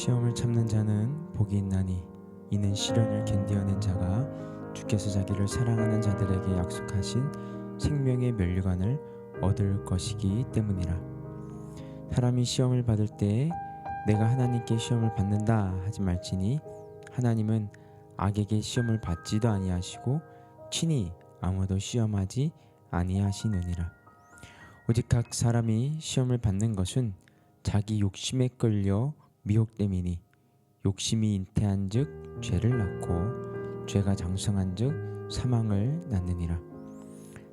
시험을 참는 자는 복이 있나니 이는 시련을 견디어낸 자가 주께서 자기를 사랑하는 자들에게 약속하신 생명의 면류관을 얻을 것이기 때문이라. 사람이 시험을 받을 때에 내가 하나님께 시험을 받는다 하지 말지니 하나님은 악에게 시험을 받지도 아니하시고 친히 아무도 시험하지 아니하시느니라. 오직 각 사람이 시험을 받는 것은 자기 욕심에 끌려 미혹됨이니 욕심이 잉태한즉 죄를 낳고 죄가 장성한즉 사망을 낳느니라.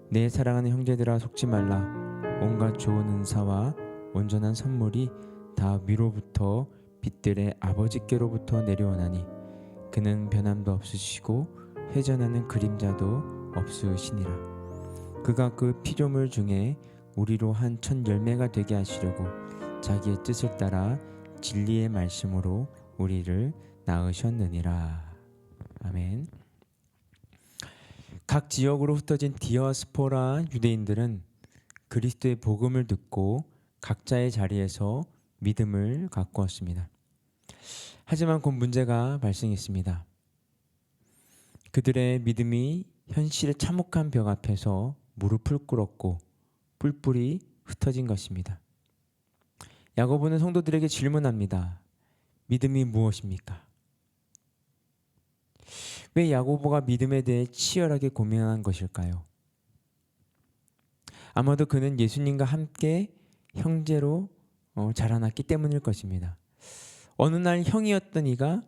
내 사랑하는 형제들아, 속지 말라. 온갖 좋은 은사와 온전한 선물이 다 위로부터 빛들의 아버지께로부터 내려오나니 그는 변함도 없으시고 회전하는 그림자도 없으시니라. 그가 그 피조물 중에 우리로 한 첫 열매가 되게 하시려고 자기의 뜻을 따라 진리의 말씀으로 우리를 낳으셨느니라. 아멘. 각 지역으로 흩어진 디아스포라 유대인들은 그리스도의 복음을 듣고 각자의 자리에서 믿음을 가꾸었습니다. 하지만 곧 문제가 발생했습니다. 그들의 믿음이 현실의 참혹한 벽 앞에서 무릎을 꿇었고 뿔뿔이 흩어진 것입니다. 야고보는 성도들에게 질문합니다. 믿음이 무엇입니까? 왜 야고보가 믿음에 대해 치열하게 고민한 것일까요? 아마도 그는 예수님과 함께 형제로 자라났기 때문일 것입니다. 어느 날 형이었던 이가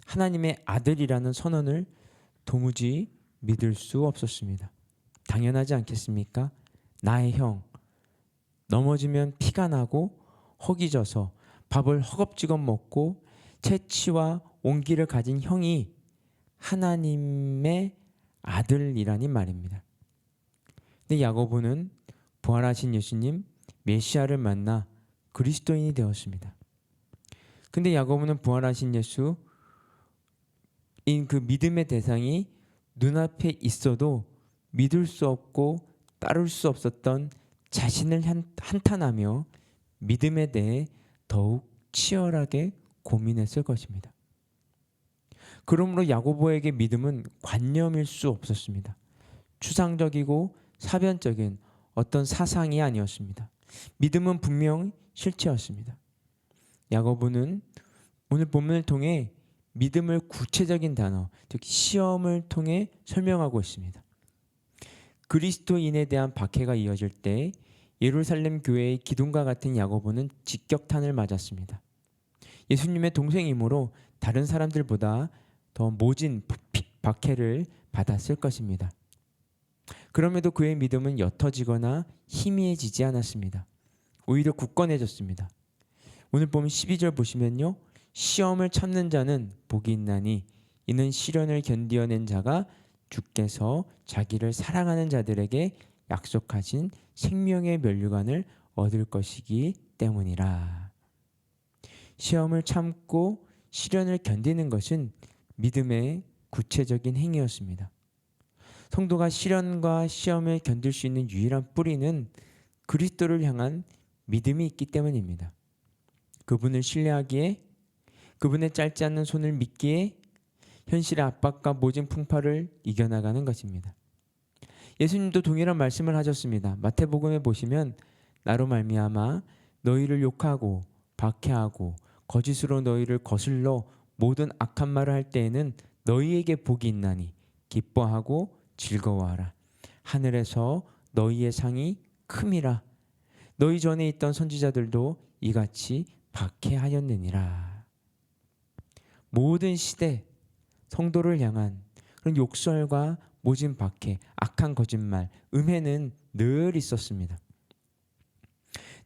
하나님의 아들이라는 선언을 도무지 믿을 수 없었습니다. 당연하지 않겠습니까? 나의 형, 넘어지면 피가 나고 허기져서 밥을 허겁지겁 먹고 채취와 온기를 가진 형이 하나님의 아들이라니 말입니다. 근데 야고보는 부활하신 예수님 메시아를 만나 그리스도인이 되었습니다. 근데 야고보는 부활하신 예수인 그 믿음의 대상이 눈앞에 있어도 믿을 수 없고 따를 수 없었던 자신을 한탄하며 믿음에 대해 더욱 치열하게 고민했을 것입니다. 그러므로 야고보에게 믿음은 관념일 수 없었습니다. 추상적이고 사변적인 어떤 사상이 아니었습니다. 믿음은 분명 실체였습니다. 야고보는 오늘 본문을 통해 믿음을 구체적인 단어, 즉 시험을 통해 설명하고 있습니다. 그리스도인에 대한 박해가 이어질 때 예루살렘 교회의 기둥과 같은 야고보는 직격탄을 맞았습니다. 예수님의 동생이므로 다른 사람들보다 더 모진 박해를 받았을 것입니다. 그럼에도 그의 믿음은 옅어지거나 희미해지지 않았습니다. 오히려 굳건해졌습니다. 오늘 보면 12절 보시면요. 시험을 참는 자는 복이 있나니 이는 시련을 견디어낸 자가 주께서 자기를 사랑하는 자들에게 약속하신 생명의 면류관을 얻을 것이기 때문이라. 시험을 참고 시련을 견디는 것은 믿음의 구체적인 행위였습니다. 성도가 시련과 시험을 견딜 수 있는 유일한 뿌리는 그리스도를 향한 믿음이 있기 때문입니다. 그분을 신뢰하기에, 그분의 짧지 않는 손을 믿기에 현실의 압박과 모진 풍파를 이겨나가는 것입니다. 예수님도 동일한 말씀을 하셨습니다. 마태복음에 보시면 나로 말미암아 너희를 욕하고 박해하고 거짓으로 너희를 거슬러 모든 악한 말을 할 때에는 너희에게 복이 있나니 기뻐하고 즐거워하라. 하늘에서 너희의 상이 큼이라. 너희 전에 있던 선지자들도 이같이 박해하였느니라. 모든 시대 성도를 향한 그런 욕설과 모진 박해, 악한 거짓말, 음해는 늘 있었습니다.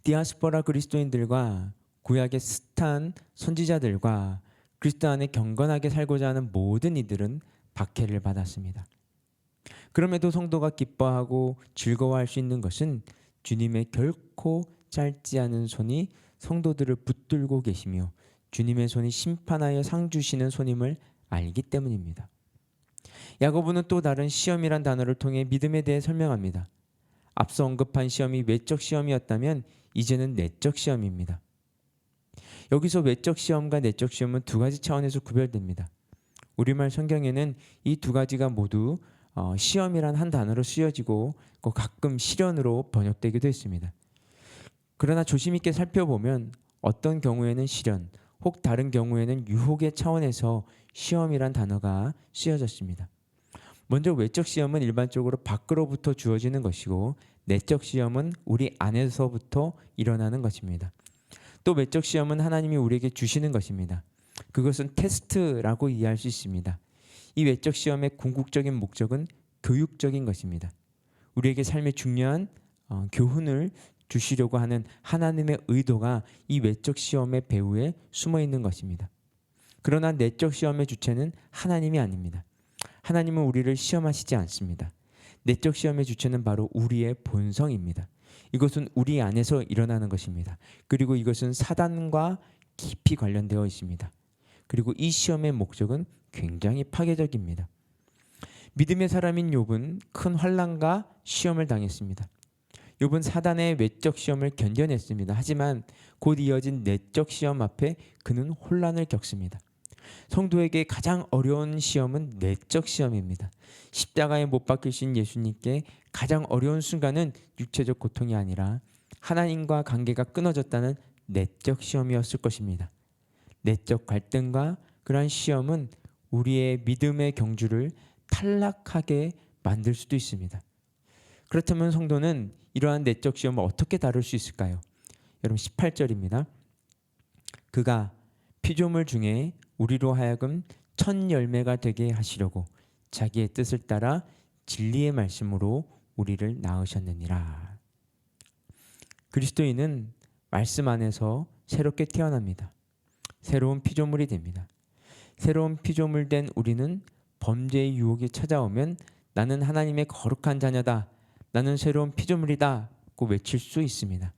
디아스포라 그리스도인들과 구약의 숱한 선지자들과 그리스도 안에 경건하게 살고자 하는 모든 이들은 박해를 받았습니다. 그럼에도 성도가 기뻐하고 즐거워할 수 있는 것은 주님의 결코 짧지 않은 손이 성도들을 붙들고 계시며 주님의 손이 심판하여 상 주시는 손임을 알기 때문입니다. 야고보는 또 다른 시험이란 단어를 통해 믿음에 대해 설명합니다. 앞서 언급한 시험이 외적 시험이었다면 이제는 내적 시험입니다. 여기서 외적 시험과 내적 시험은 두 가지 차원에서 구별됩니다. 우리말 성경에는 이 두 가지가 모두 시험이란 한 단어로 쓰여지고 가끔 시련으로 번역되기도 했습니다. 그러나 조심 있게 살펴보면 어떤 경우에는 시련, 혹 다른 경우에는 유혹의 차원에서 시험이란 단어가 쓰여졌습니다. 먼저 외적 시험은 일반적으로 밖으로부터 주어지는 것이고 내적 시험은 우리 안에서부터 일어나는 것입니다. 또 외적 시험은 하나님이 우리에게 주시는 것입니다. 그것은 테스트라고 이해할 수 있습니다. 이 외적 시험의 궁극적인 목적은 교육적인 것입니다. 우리에게 삶의 중요한 교훈을 주시려고 하는 하나님의 의도가 이 외적 시험의 배후에 숨어 있는 것입니다. 그러나 내적 시험의 주체는 하나님이 아닙니다. 하나님은 우리를 시험하시지 않습니다. 내적 시험의 주체는 바로 우리의 본성입니다. 이것은 우리 안에서 일어나는 것입니다. 그리고 이것은 사단과 깊이 관련되어 있습니다. 그리고 이 시험의 목적은 굉장히 파괴적입니다. 믿음의 사람인 욥은 큰 환난과 시험을 당했습니다. 욥은 사단의 외적 시험을 견뎌냈습니다. 하지만 곧 이어진 내적 시험 앞에 그는 혼란을 겪습니다. 성도에게 가장 어려운 시험은 내적 시험입니다. 십자가에 못 박히신 예수님께 가장 어려운 순간은 육체적 고통이 아니라 하나님과 관계가 끊어졌다는 내적 시험이었을 것입니다. 내적 갈등과 그러한 시험은 우리의 믿음의 경주를 탈락하게 만들 수도 있습니다. 그렇다면 성도는 이러한 내적 시험을 어떻게 다룰 수 있을까요? 여러분 18절입니다. 그가 피조물 중에 우리로 하여금 첫 열매가 되게 하시려고 자기의 뜻을 따라 진리의 말씀으로 우리를 낳으셨느니라. 그리스도인은 말씀 안에서 새롭게 태어납니다. 새로운 피조물이 됩니다. 새로운 피조물 된 우리는 범죄의 유혹이 찾아오면 나는 하나님의 거룩한 자녀다. 나는 새로운 피조물이다. 고 외칠 수 있습니다.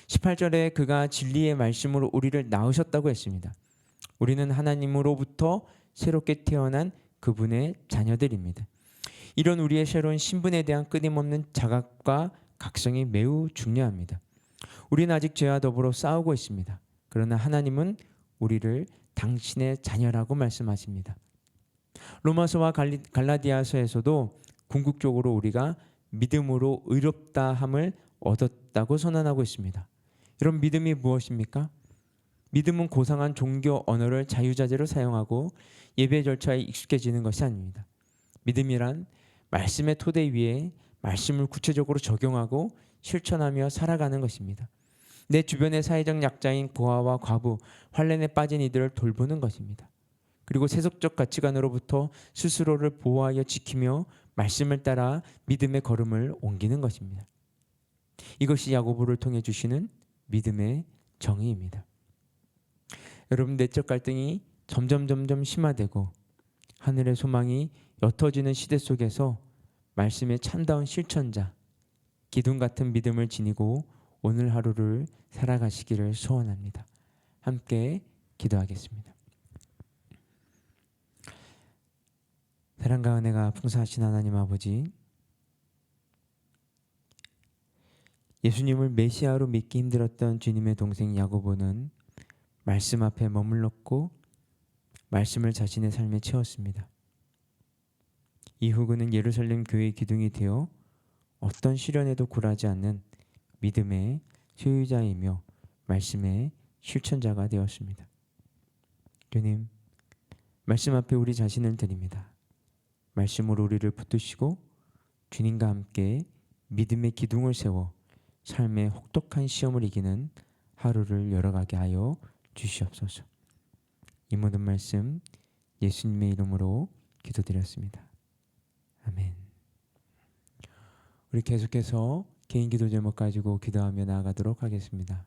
18절에 그가 진리의 말씀으로 우리를 낳으셨다고 했습니다. 우리는 하나님으로부터 새롭게 태어난 그분의 자녀들입니다. 이런 우리의 새로운 신분에 대한 끊임없는 자각과 각성이 매우 중요합니다. 우리는 아직 죄와 더불어 싸우고 있습니다. 그러나 하나님은 우리를 당신의 자녀라고 말씀하십니다. 로마서와 갈라디아서에서도 궁극적으로 우리가 믿음으로 의롭다함을 얻었다고 선언하고 있습니다. 여러분 믿음이 무엇입니까? 믿음은 고상한 종교 언어를 자유자재로 사용하고 예배 절차에 익숙해지는 것이 아닙니다. 믿음이란 말씀의 토대 위에 말씀을 구체적으로 적용하고 실천하며 살아가는 것입니다. 내 주변의 사회적 약자인 고아와 과부, 환난에 빠진 이들을 돌보는 것입니다. 그리고 세속적 가치관으로부터 스스로를 보호하여 지키며 말씀을 따라 믿음의 걸음을 옮기는 것입니다. 이것이 야고보를 통해 주시는 믿음의 정의입니다. 여러분 내적 갈등이 점점 심화되고 하늘의 소망이 옅어지는 시대 속에서 말씀의 참다운 실천자, 기둥 같은 믿음을 지니고 오늘 하루를 살아가시기를 소원합니다. 함께 기도하겠습니다. 사랑과 은혜가 풍성하신 하나님 아버지, 예수님을 메시아로 믿기 힘들었던 주님의 동생 야고보는 말씀 앞에 머물렀고 말씀을 자신의 삶에 채웠습니다. 이후 그는 예루살렘 교회의 기둥이 되어 어떤 시련에도 굴하지 않는 믿음의 소유자이며 말씀의 실천자가 되었습니다. 주님, 말씀 앞에 우리 자신을 드립니다. 말씀으로 우리를 붙드시고 주님과 함께 믿음의 기둥을 세워 삶의 혹독한 시험을 이기는 하루를 열어가게 하여 주시옵소서. 이 모든 말씀 예수님의 이름으로 기도드렸습니다. 아멘. 우리 계속해서 개인 기도 제목 가지고 기도하며 나아가도록 하겠습니다.